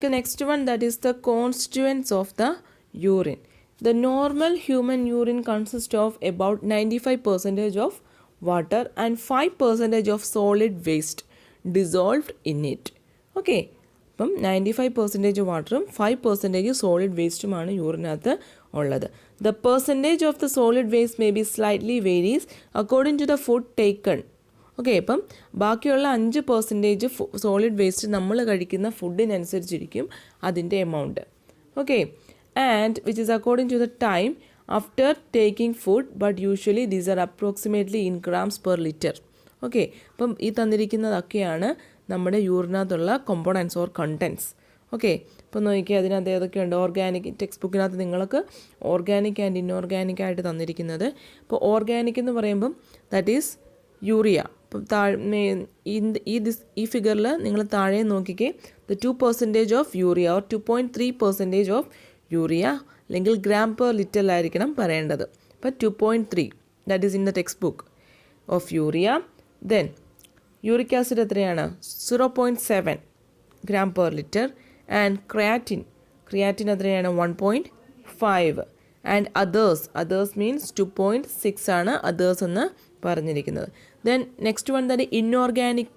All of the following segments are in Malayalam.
The next one, that is the constituents of the urine. The normal human urine consists of about 95% of water and 5% of solid waste dissolved in it. Okay. അപ്പം 95% വാട്ടറും 5% സോളിഡ് വേസ്റ്റുമാണ് യൂറിനകത്ത് ഉള്ളത്. The percentage of the solid waste may be slightly varies according to the food taken. Okay, ഇപ്പം ബാക്കിയുള്ള 5% സോളിഡ് വേസ്റ്റ് നമ്മൾ കഴിക്കുന്ന ഫുഡിനനുസരിച്ചിരിക്കും അതിൻ്റെ amount. Okay, and which is according to the time after taking food, but usually these are approximately in grams per litre. Okay, അപ്പം ഈ തന്നിരിക്കുന്നതൊക്കെയാണ് നമ്മുടെ യൂറിനകത്തുള്ള കോമ്പോണൻസ് ഓർ കണ്ടൻസ്. ഓക്കെ, ഇപ്പോൾ നോക്കിയാൽ അതിനകത്ത് ഏതൊക്കെയുണ്ട്. ഓർഗാനിക് ടെക്സ്റ്റ് ബുക്കിനകത്ത് നിങ്ങൾക്ക് ഓർഗാനിക് ആൻഡ് ഇൻഓർഗാനിക് ആയിട്ട് തന്നിരിക്കുന്നത്. ഇപ്പോൾ ഓർഗാനിക് എന്ന് പറയുമ്പം ദാറ്റ് ഈസ് യൂറിയ. ഇപ്പം ഈ ഫിഗറിൽ നിങ്ങൾ താഴെ നോക്കിക്കേ, the 2% of urea or 2.3% of urea, അല്ലെങ്കിൽ ഗ്രാം പെർ ലിറ്ററിലായിരിക്കണം പറയേണ്ടത്. അപ്പോൾ 2.3 that is in the text book of urea. Then uric acid എത്രയാണ്? 0.7 gram per litre. And creatine എത്രയാണ്? 1.5. ആൻഡ് അതേഴ്സ് മീൻസ് 2.6 ആണ് അതേഴ്സ് എന്ന് പറഞ്ഞിരിക്കുന്നത്. Then next one, that inorganic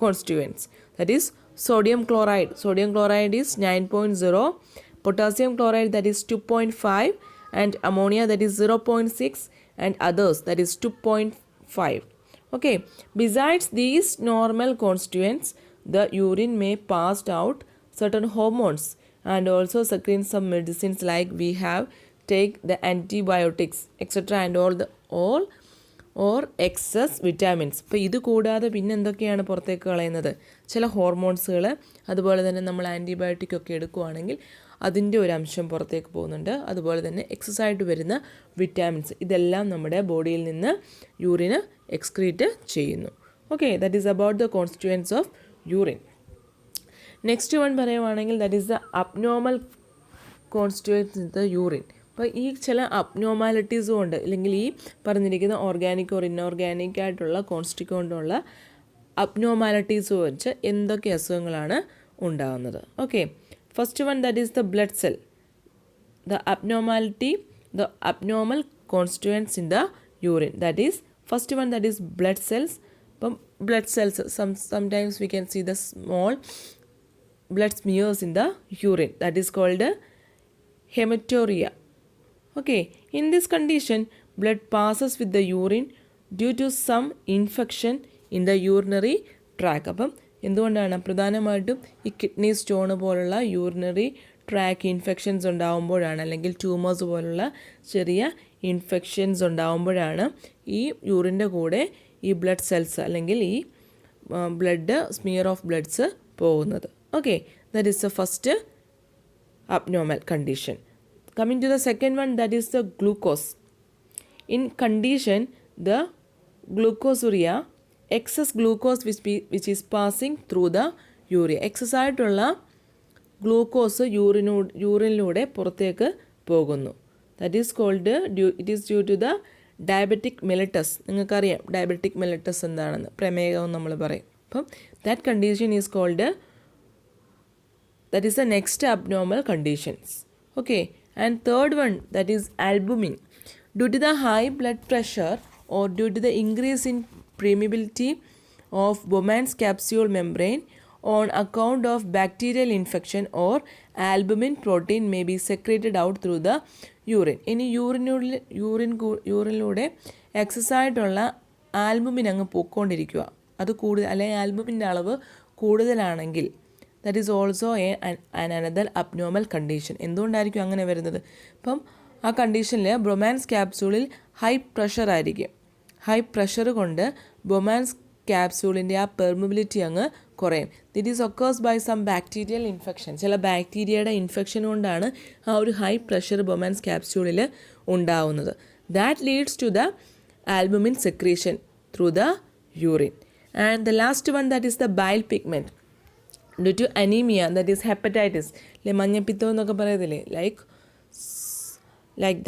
constituents, that is sodium chloride is 9.0, potassium chloride that is 2.5, and ammonia that is 0.6, and others that is 2.5. Okay, besides these normal constituents, the urine may pass out certain hormones and also secrete some medicines, like we have take the antibiotics etc, and all or excess vitamins. ഇപ്പോൾ ഇത് കൂടാതെ പിന്നെ എന്തൊക്കെയാണ് പുറത്തേക്ക് കളയുന്നത്? ചില ഹോർമോൺസുകൾ, അതുപോലെ തന്നെ നമ്മൾ ആൻറ്റിബയോട്ടിക് ഒക്കെ എടുക്കുകയാണെങ്കിൽ അതിൻ്റെ ഒരു അംശം പുറത്തേക്ക് പോകുന്നുണ്ട്. അതുപോലെ തന്നെ എക്സസ് ആയിട്ട് വരുന്ന വിറ്റാമിൻസ്, ഇതെല്ലാം നമ്മുടെ ബോഡിയിൽ നിന്ന് യൂറിന് എക്സ്ക്രീറ്റ് ചെയ്യുന്നു. Okay, that is about the constituents of urine. Next one പറയുവാണെങ്കിൽ that is the abnormal constituents in the urine. അപ്പോൾ ഈ ചില അബ്നോർമാലിറ്റീസും ഉണ്ട്, അല്ലെങ്കിൽ ഈ പറഞ്ഞിരിക്കുന്ന ഓർഗാനിക് ഓർ ഇൻഓർഗാനിക് ആയിട്ടുള്ള കോൺസ്റ്റിറ്റ്യൂവൻ്റുള്ള അബ്നോർമാലിറ്റീസ് വെച്ച് എന്തൊക്കെ അസുഖങ്ങളാണ് ഉണ്ടാകുന്നത്. Okay, first one, that is the blood cell. The abnormal constituents in the urine, that is first one, that is blood cells. ഇപ്പം blood cells sometimes we can see the small blood smears in the urine, that is called hematuria. Okay, in this condition, blood passes with the urine due to some infection in the urinary tract. അപ്പം എന്തുകൊണ്ടാണ്? പ്രധാനമായിട്ടും ഈ കിഡ്നി സ്റ്റോൺ പോലുള്ള യൂറിനറി ട്രാക്ക് ഇൻഫെക്ഷൻസ് ഉണ്ടാകുമ്പോഴാണ്, അല്ലെങ്കിൽ ട്യൂമേഴ്സ് പോലുള്ള ചെറിയ ഇൻഫെക്ഷൻസ് ഉണ്ടാകുമ്പോഴാണ് ഈ യൂറിൻ്റെ കൂടെ ഈ ബ്ലഡ് സെൽസ് അല്ലെങ്കിൽ ഈ ബ്ലഡ് സ്മിയർ ഓഫ് ബ്ലഡ്സ് പോകുന്നത്. Okay, that is the first abnormal condition. Coming to the second one, that is the glucose. In condition, the glucosuria, excess glucose which is passing through the urea. Excess ആയിട്ടുള്ള ഗ്ലൂക്കോസ് യൂറിനിലൂടെ പുറത്തേക്ക് പോകുന്നു. That is called, it is due to the diabetic mellitus. നിങ്ങൾക്കറിയാം ഡയബറ്റിക് മെലിറ്റസ് എന്താണെന്ന്, പ്രമേഹം നമ്മൾ പറയും. അപ്പം that condition is called, that is the next abnormal conditions. Okay, and third one, that is albumin. Due to the high blood pressure or due to the increase in permeability of Bowman's capsule membrane on account of bacterial infection, or albumin protein may be secreted out through the urine. ഇനി യൂറിനിലൂടെ എക്സസ് ആയിട്ടുള്ള ആൽബുമിൻ അങ്ങ് പൊക്കോണ്ടിരിക്കുക, അത് കൂടുതൽ, അല്ലെങ്കിൽ ആൽബുമിൻ്റെ അളവ് കൂടുതലാണെങ്കിൽ that is also another abnormal condition. എന്തുകൊണ്ടായിരിക്കും അങ്ങനെ വരുന്നത്? അപ്പം ആ കണ്ടീഷനിൽ ബൊമാൻസ് ക്യാപ്സ്യൂളിൽ ഹൈ പ്രഷർ ആയിരിക്കും. ഹൈ പ്രഷർ കൊണ്ട് ബൊമാൻസ് ക്യാപ്സ്യൂളിൻ്റെ ആ പെർമിബിലിറ്റി അങ്ങ് കുറയും. That is occurs by some bacterial infection. ചില ബാക്ടീരിയയുടെ ഇൻഫെക്ഷൻ കൊണ്ടാണ് ആ ഒരു ഹൈ പ്രഷർ ബൊമാൻസ് ക്യാപ്സ്യൂളിൽ ഉണ്ടാവുന്നത്. That leads to the albumin secretion through the urine. And the last one, that is the bile pigment. Due to anaemia, that is hepatitis, അല്ലെ മഞ്ഞപ്പിത്തം എന്നൊക്കെ പറയത്തില്ലേ, like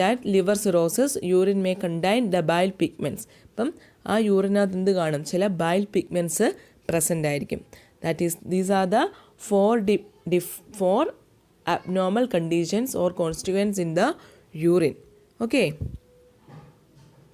that liver cirrhosis, urine may contain the bile pigments. അപ്പം ആ യൂറിനകത്ത് എന്ത് കാണും? ചില ബൈൽ പിഗ്മെൻറ്റ്സ് പ്രസൻ്റ് ആയിരിക്കും. That is, these are the 4 abnormal conditions or constituents in the urine. Okay.